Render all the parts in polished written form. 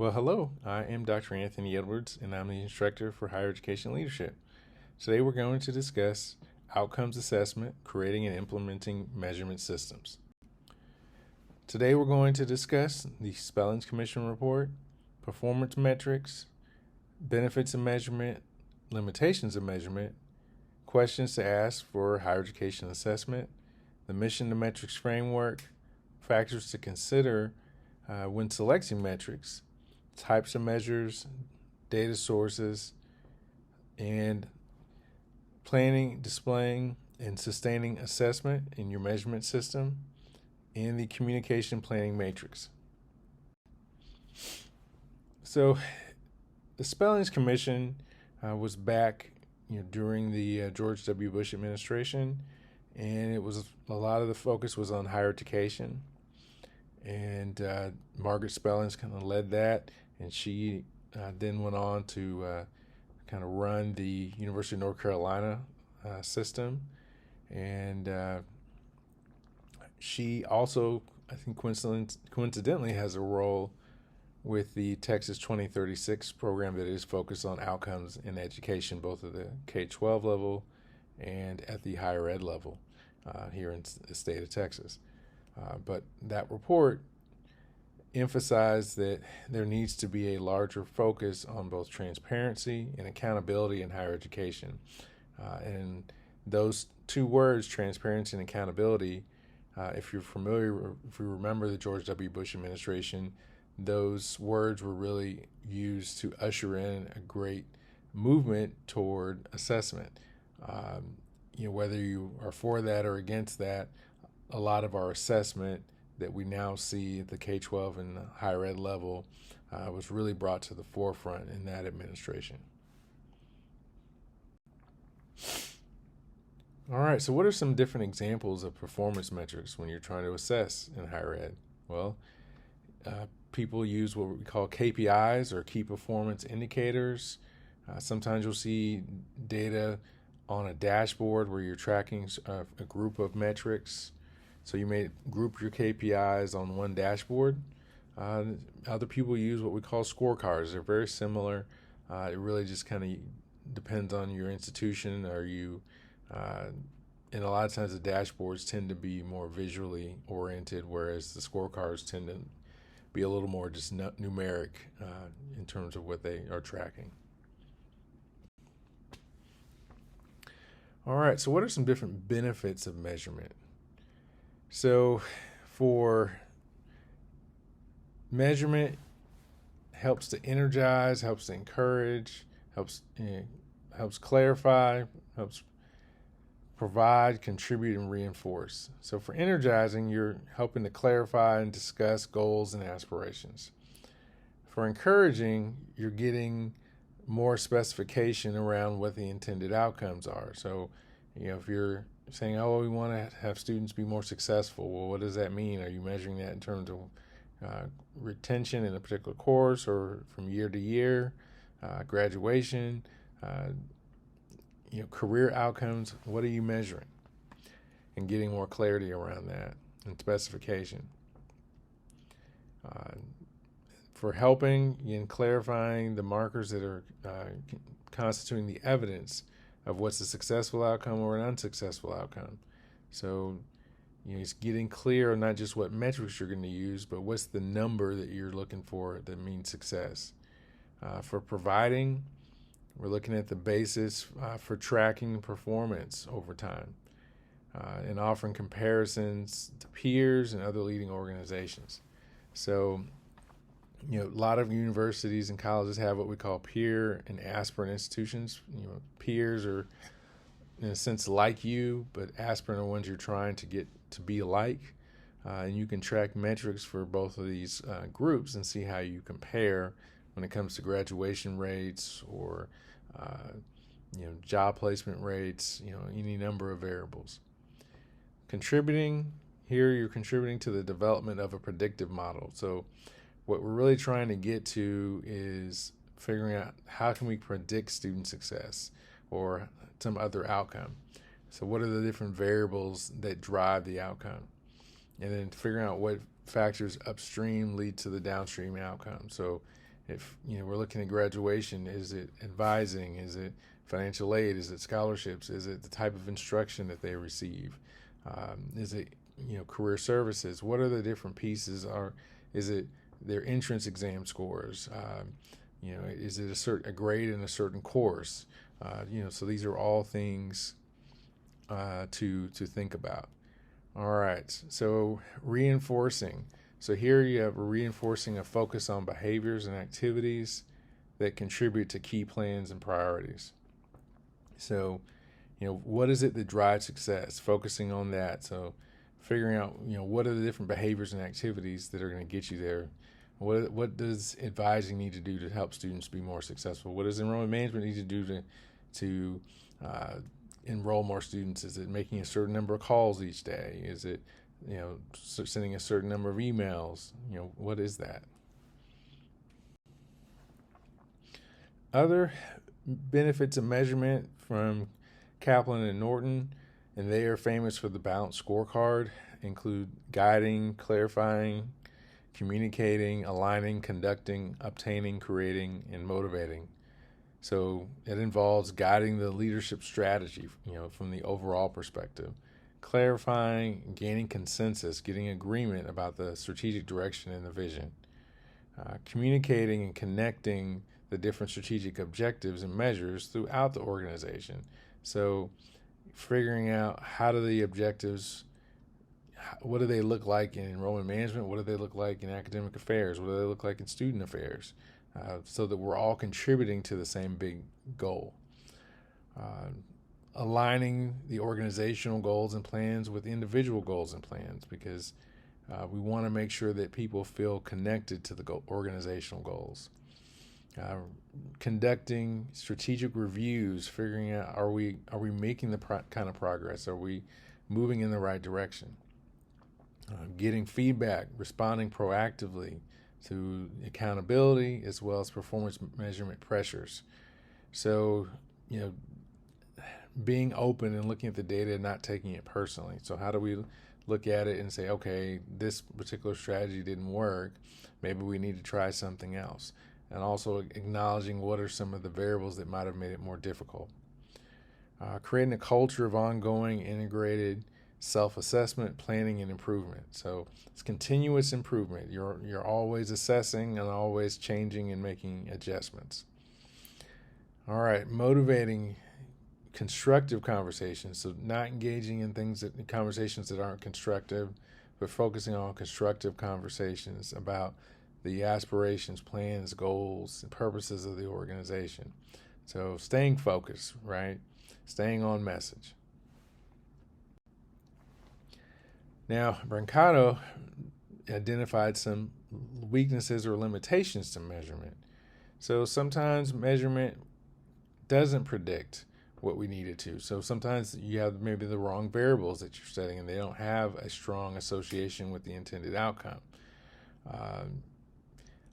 Well, hello. I am Dr. Anthony Edwards, and I'm the instructor for higher education leadership. Today, we're going to discuss outcomes assessment, creating and implementing measurement systems. Today, we're going to discuss the Spellings Commission report, performance metrics, benefits of measurement, limitations of measurement, questions to ask for higher education assessment, the mission to metrics framework, factors to consider when selecting metrics, types of measures, data sources, and planning, displaying, and sustaining assessment in your measurement system, and the communication planning matrix. So, the Spellings Commission was back, during the George W. Bush administration, and it was a lot of the focus was on higher education, and Margaret Spellings kind of led that, and she then went on to kind of run the University of North Carolina system, and she also, I think, coincidentally, has a role with the Texas 2036 program that is focused on outcomes in education, both at the K-12 level and at the higher ed level here in the state of Texas. But that report emphasized that there needs to be a larger focus on both transparency and accountability in higher education. And those two words, transparency and accountability, if you're familiar, if you remember the George W. Bush administration, those words were really used to usher in a great movement toward assessment. Whether you are for that or against that, a lot of our assessment that we now see at the K-12 and higher ed level was really brought to the forefront in that administration. All right, so what are some different examples of performance metrics when you're trying to assess in higher ed? Well, people use what we call KPIs or key performance indicators. Sometimes you'll see data on a dashboard where you're tracking a group of metrics. So you may group your KPIs on one dashboard. Other people use what we call scorecards. They're very similar. It really just kind of depends on your institution. And a lot of times the dashboards tend to be more visually oriented, whereas the scorecards tend to be a little more just numeric in terms of what they are tracking. All right, so what are some different benefits of measurement? So for measurement, helps to energize, helps to encourage, helps clarify, helps provide, contribute, and reinforce. So for energizing, you're helping to clarify and discuss goals and aspirations. For encouraging, you're getting more specification around what the intended outcomes are. So, if you're saying, oh, we want to have students be more successful, well, what does that mean? Are you measuring that in terms of retention in a particular course or from year to year, graduation, career outcomes? What are you measuring? And getting more clarity around that and specification. For helping in clarifying the markers that are constituting the evidence of what's a successful outcome or an unsuccessful outcome. So, it's getting clear on not just what metrics you're going to use, but what's the number that you're looking for that means success. For providing, we're looking at the basis for tracking performance over time and offering comparisons to peers and other leading organizations. So, a lot of universities and colleges have what we call peer and aspirant institutions. Peers are, in a sense, like you, but aspirant are ones you're trying to get to be alike. And you can track metrics for both of these groups and see how you compare when it comes to graduation rates or, job placement rates, any number of variables. Contributing, here you're contributing to the development of a predictive model. So what we're really trying to get to is figuring out how can we predict student success or some other outcome. So what are the different variables that drive the outcome? And then figuring out what factors upstream lead to the downstream outcome. So If we're looking at graduation, is it advising? Is it financial aid? Is it scholarships? Is it the type of instruction that they receive? Is it career services? What are the different pieces? Is it their entrance exam scores? Is it a grade in a certain course? So these are all things to think about. All right, so reinforcing. So here you have reinforcing a focus on behaviors and activities that contribute to key plans and priorities. So, what is it that drives success? Focusing on that. So figuring out, what are the different behaviors and activities that are going to get you there? What does advising need to do to help students be more successful? What does enrollment management need to do to enroll more students? Is it making a certain number of calls each day? Is it sending a certain number of emails? What is that? Other benefits of measurement from Kaplan and Norton, and they are famous for the balanced scorecard, include guiding, clarifying, communicating, aligning, conducting, obtaining, creating, and motivating. So it involves guiding the leadership strategy, from the overall perspective, clarifying, gaining consensus, getting agreement about the strategic direction and the vision, communicating and connecting the different strategic objectives and measures throughout the organization. So figuring out how do the objectives, what do they look like in enrollment management? What do they look like in academic affairs? What do they look like in student affairs? So that we're all contributing to the same big goal. Aligning the organizational goals and plans with individual goals and plans, because we want to make sure that people feel connected to the organizational goals. Conducting strategic reviews, figuring out are we making the kind of progress? Are we moving in the right direction? Getting feedback, responding proactively to accountability as well as performance measurement pressures. So, being open and looking at the data and not taking it personally. So how do we look at it and say, okay, this particular strategy didn't work, maybe we need to try something else? And also acknowledging what are some of the variables that might have made it more difficult. Creating a culture of ongoing integrated self-assessment, planning, and improvement. So it's continuous improvement. You're always assessing and always changing and making adjustments. All right, motivating constructive conversations. So not engaging in conversations that aren't constructive, but focusing on constructive conversations about the aspirations, plans, goals, and purposes of the organization. So staying focused, right? Staying on message. Now, Brancato identified some weaknesses or limitations to measurement. So sometimes measurement doesn't predict what we need it to. So sometimes you have maybe the wrong variables that you're setting and they don't have a strong association with the intended outcome.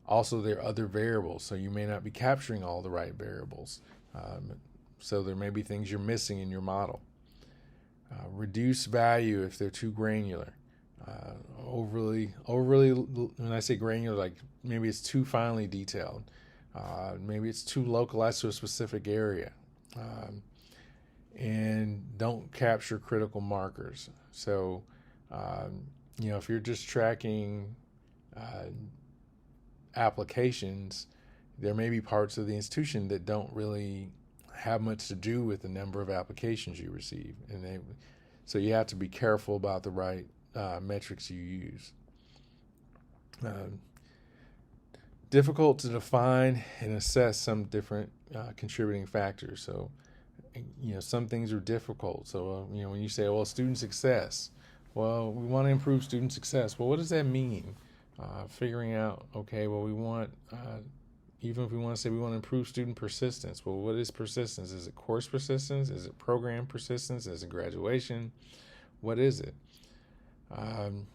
Also, there are other variables, so you may not be capturing all the right variables. So there may be things you're missing in your model. Reduce value if they're too granular. Overly, when I say granular, like maybe it's too finely detailed. Maybe it's too localized to a specific area. And don't capture critical markers. So, if you're just tracking applications, there may be parts of the institution that don't really have much to do with the number of applications you receive, so you have to be careful about the right metrics you use. Difficult to define and assess some different contributing factors. So, some things are difficult. So, when you say, well, student success, well, we want to improve student success. Well, what does that mean? Figuring out, okay, well, we want, even if we want to say we want to improve student persistence, well, what is persistence? Is it course persistence? Is it program persistence? Is it graduation? What is it? And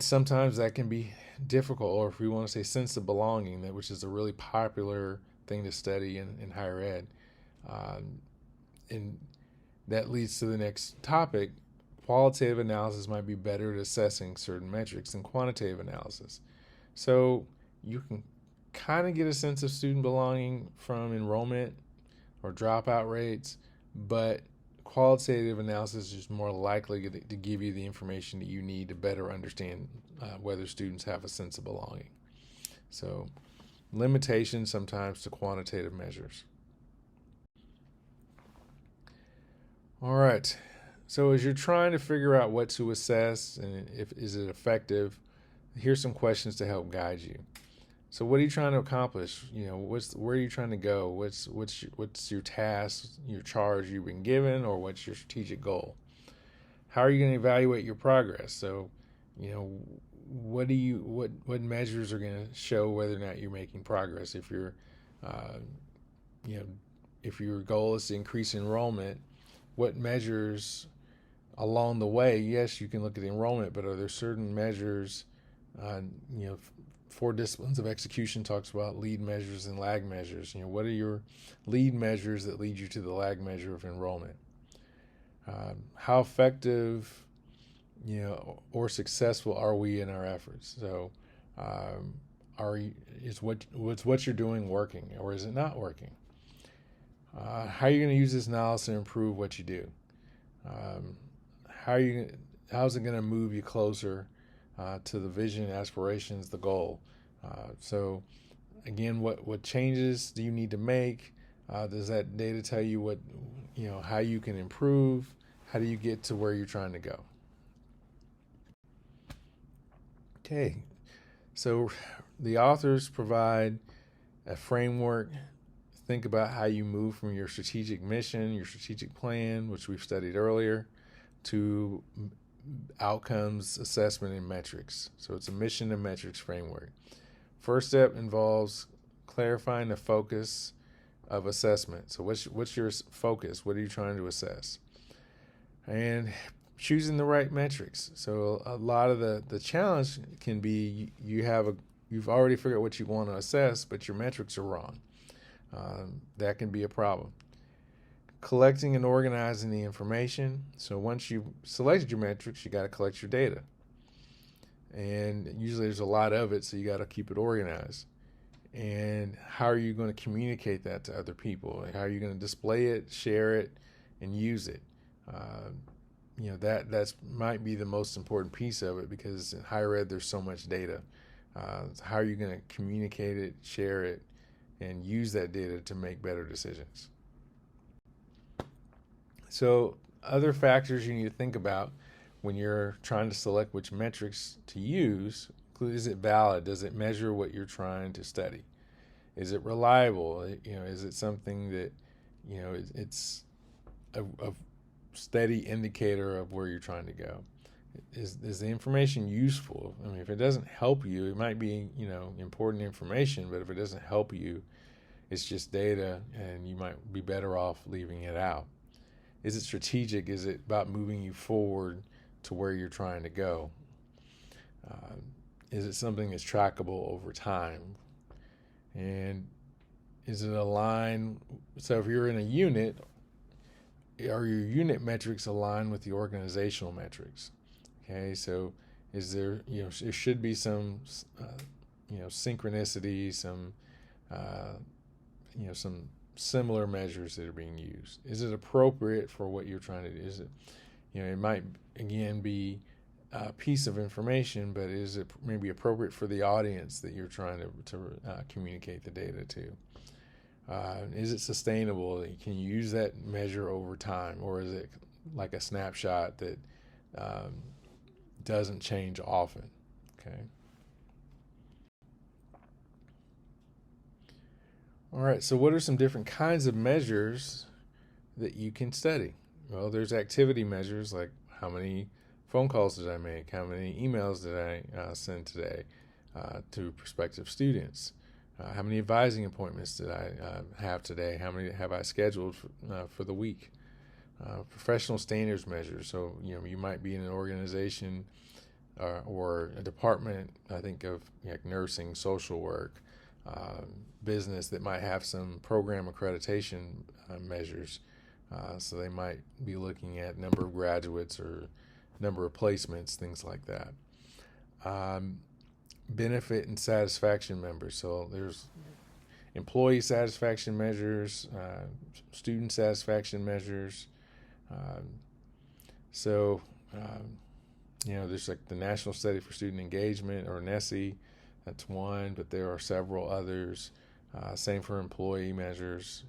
sometimes that can be difficult, or if we want to say sense of belonging, which is a really popular thing to study in higher ed. And that leads to the next topic. Qualitative analysis might be better at assessing certain metrics than quantitative analysis. So you can kind of get a sense of student belonging from enrollment or dropout rates, but qualitative analysis is more likely to give you the information that you need to better understand whether students have a sense of belonging. So, limitations sometimes to quantitative measures. All right. So as you're trying to figure out what to assess and if is it effective, here's some questions to help guide you. So what are you trying to accomplish? Where are you trying to go? What's your task, your charge you've been given, or what's your strategic goal? How are you going to evaluate your progress? So, what measures are going to show whether or not you're making progress? If if your goal is to increase enrollment, what measures along the way? Yes, you can look at enrollment, but are there certain measures? 4 disciplines of execution talks about lead measures and lag measures. What are your lead measures that lead you to the lag measure of enrollment? How effective, or successful are we in our efforts? So, is what you're doing working, or is it not working? How are you going to use this knowledge to improve what you do? How's it going to move you closer to the vision, aspirations, the goal? So, again, what changes do you need to make? Does that data tell you how you can improve? How do you get to where you're trying to go? Okay, so the authors provide a framework. Think about how you move from your strategic mission, your strategic plan, which we've studied earlier, to outcomes, assessment, and metrics. So it's a mission and metrics framework. First step involves clarifying the focus of assessment. So what's your focus? What are you trying to assess? And choosing the right metrics. So a lot of the challenge can be you've already figured out what you want to assess, but your metrics are wrong. That can be a problem. Collecting and organizing the information. So once you've selected your metrics, you got to collect your data. And usually there's a lot of it, so you got to keep it organized. And how are you going to communicate that to other people? How are you going to display it, share it, and use it? That's might be the most important piece of it, because in higher ed there's so much data. How are you going to communicate it, share it, and use that data to make better decisions? So other factors you need to think about when you're trying to select which metrics to use: is it valid? Does it measure what you're trying to study? Is it reliable? Is it something that it's a steady indicator of where you're trying to go? Is the information useful? I mean, if it doesn't help you, it might be important information, but if it doesn't help you, it's just data, and you might be better off leaving it out. Is it strategic? Is it about moving you forward to where you're trying to go? Is it something that's trackable over time? And is it aligned? So if you're in a unit, are your unit metrics aligned with the organizational metrics? Okay, so is there, there should be some, synchronicity, some similar measures that are being used. Is it appropriate for what you're trying to do? Is it, it might, again, be a piece of information, but is it maybe appropriate for the audience that you're trying to communicate the data to? Is it sustainable? Can you use that measure over time, or is it like a snapshot that doesn't change often? Okay. All right, so what are some different kinds of measures that you can study? Well, there's activity measures, like how many phone calls did I make? How many emails did I send today to prospective students? How many advising appointments did I have today? How many have I scheduled for the week? Professional standards measures. So, you might be in an organization or a department, I think of like nursing, social work, business, that might have some program accreditation measures. So they might be looking at number of graduates or number of placements, things like that. benefit and satisfaction members. So there's employee satisfaction measures, student satisfaction measures. Um, so, there's like the National Study for Student Engagement, or NSSE. That's one, but there are several others. Same for employee measures.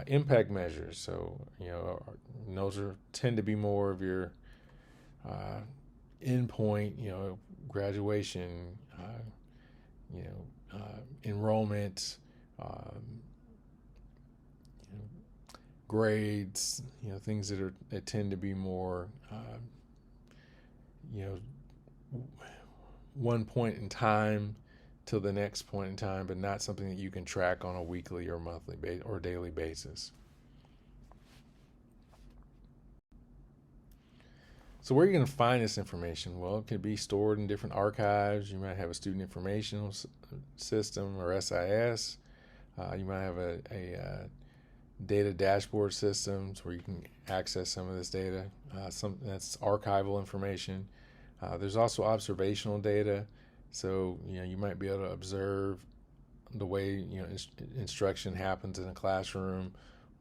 Impact measures. So, those tend to be more of your endpoint, graduation, enrollment, um, grades, things that tend to be more, one point in time till the next point in time, but not something that you can track on a weekly or monthly or daily basis. So where are you going to find this information? Well, it could be stored in different archives. You might have a student information system, or SIS. You might have a data dashboard systems where you can access some of this data. That's archival information. There's also observational data. So, you might be able to observe the way, instruction happens in a classroom,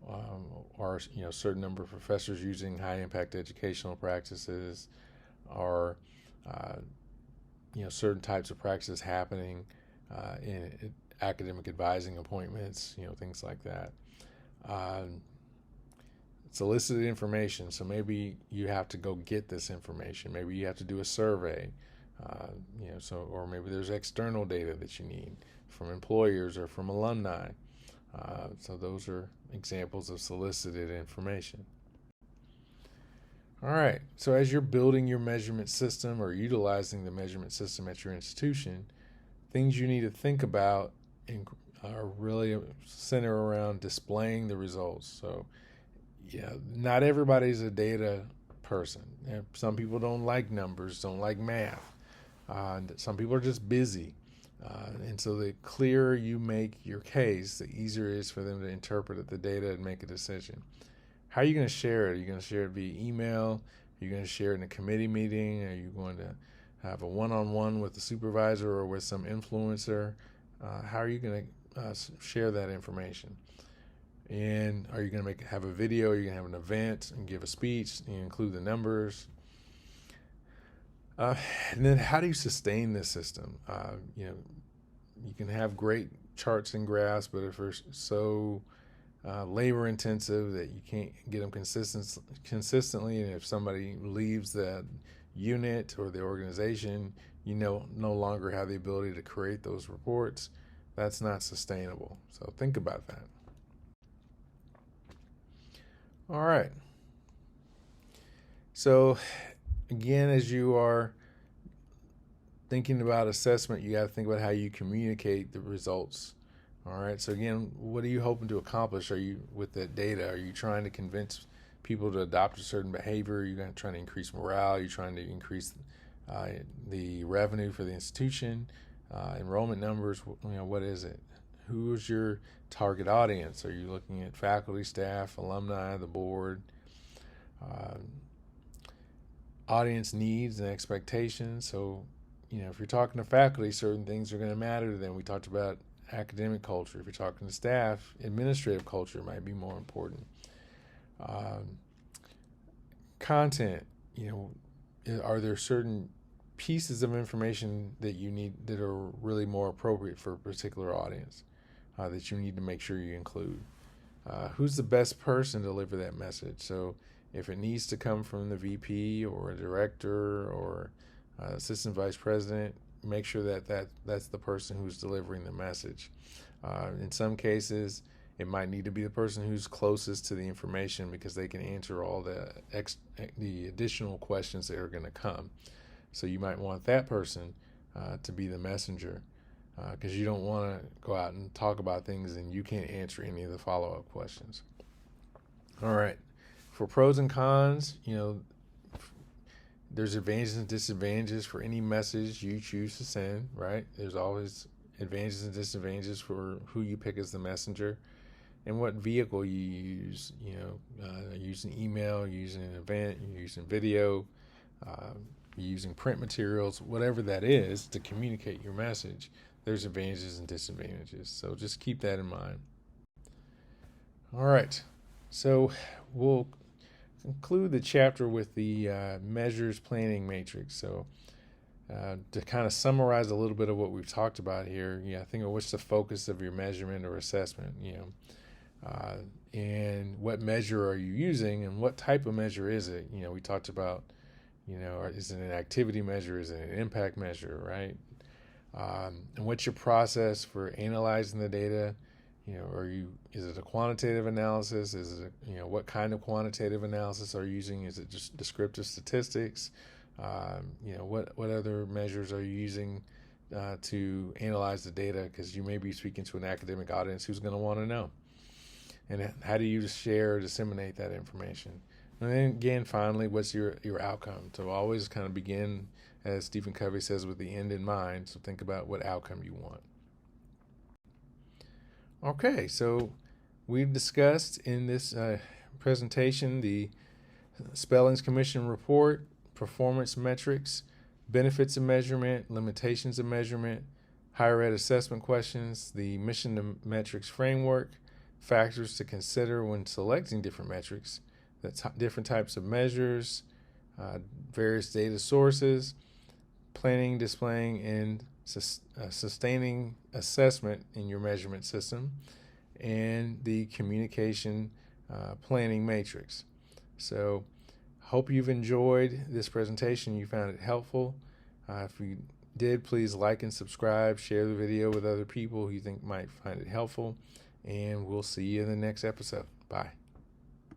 or, a certain number of professors using high impact educational practices, or, certain types of practices happening in academic advising appointments, things like that. Solicited information. So maybe you have to go get this information. Maybe you have to do a survey. Or maybe there's external data that you need from employers or from alumni. So those are examples of solicited information. All right. So as you're building your measurement system or utilizing the measurement system at your institution, things you need to think about are really center around displaying the results. So, not everybody's a data person. Some people don't like numbers, don't like math. Some people are just busy. And so the clearer you make your case, the easier it is for them to interpret the data and make a decision. How are you going to share it? Are you going to share it via email? Are you going to share it in a committee meeting? Are you going to have a one-on-one with the supervisor or with some influencer? How are you going to share that information? And are you going to have a video? Are you going to have an event and give a speech and include the numbers? And then how do you sustain this system? You can have great charts and graphs, but if they're so labor intensive that you can't get them consistently, and if somebody leaves the unit or the organization, no longer have the ability to create those reports, that's not sustainable. So think about that. All right. So again, as you are thinking about assessment, you got to think about how you communicate the results. All right. So again, what are you hoping to accomplish? Are you with that data? Are you trying to convince people to adopt a certain behavior? Are you trying to increase morale? Are you trying to increase the revenue for the institution? Enrollment numbers? What is it? Who is your target audience? Are you looking at faculty, staff, alumni, the board? Audience needs and expectations. So, if you're talking to faculty, certain things are going to matter to them. We talked about academic culture. If you're talking to staff, administrative culture might be more important. Content, are there certain pieces of information that you need that are really more appropriate for a particular audience that you need to make sure you include? Who's the best person to deliver that message? So if it needs to come from the VP or a director or assistant vice president, make sure that's the person who's delivering the message. In some cases, it might need to be the person who's closest to the information because they can answer all the additional questions that are going to come. So you might want that person to be the messenger because you don't want to go out and talk about things and you can't answer any of the follow-up questions. All right. For pros and cons, there's advantages and disadvantages for any message you choose to send, right? There's always advantages and disadvantages for who you pick as the messenger and what vehicle you use. Using email, using an event, using video. you're using print materials, whatever that is to communicate your message, there's advantages and disadvantages. So just keep that in mind. All right. So we'll conclude the chapter with the measures planning matrix. So to kind of summarize a little bit of what we've talked about here, think of what's the focus of your measurement or assessment, and what measure are you using and what type of measure is it? We talked about, is it an activity measure? Is it an impact measure, right? And what's your process for analyzing the data? Is it a quantitative analysis? Is it, what kind of quantitative analysis are you using? Is it just descriptive statistics? What other measures are you using to analyze the data? Because you may be speaking to an academic audience who's going to want to know. And how do you share or disseminate that information? And then again, finally, what's your outcome? So always kind of begin, as Stephen Covey says, with the end in mind. So think about what outcome you want. Okay, so we've discussed in this presentation the Spellings Commission report, performance metrics, benefits of measurement, limitations of measurement, higher ed assessment questions, the mission to metrics framework, factors to consider when selecting different metrics, different types of measures, various data sources, planning, displaying, and sustaining assessment in your measurement system, and the communication planning matrix. So hope you've enjoyed this presentation. You found it helpful. If you did, please like and subscribe, share the video with other people who you think might find it helpful, and we'll see you in the next episode. Bye.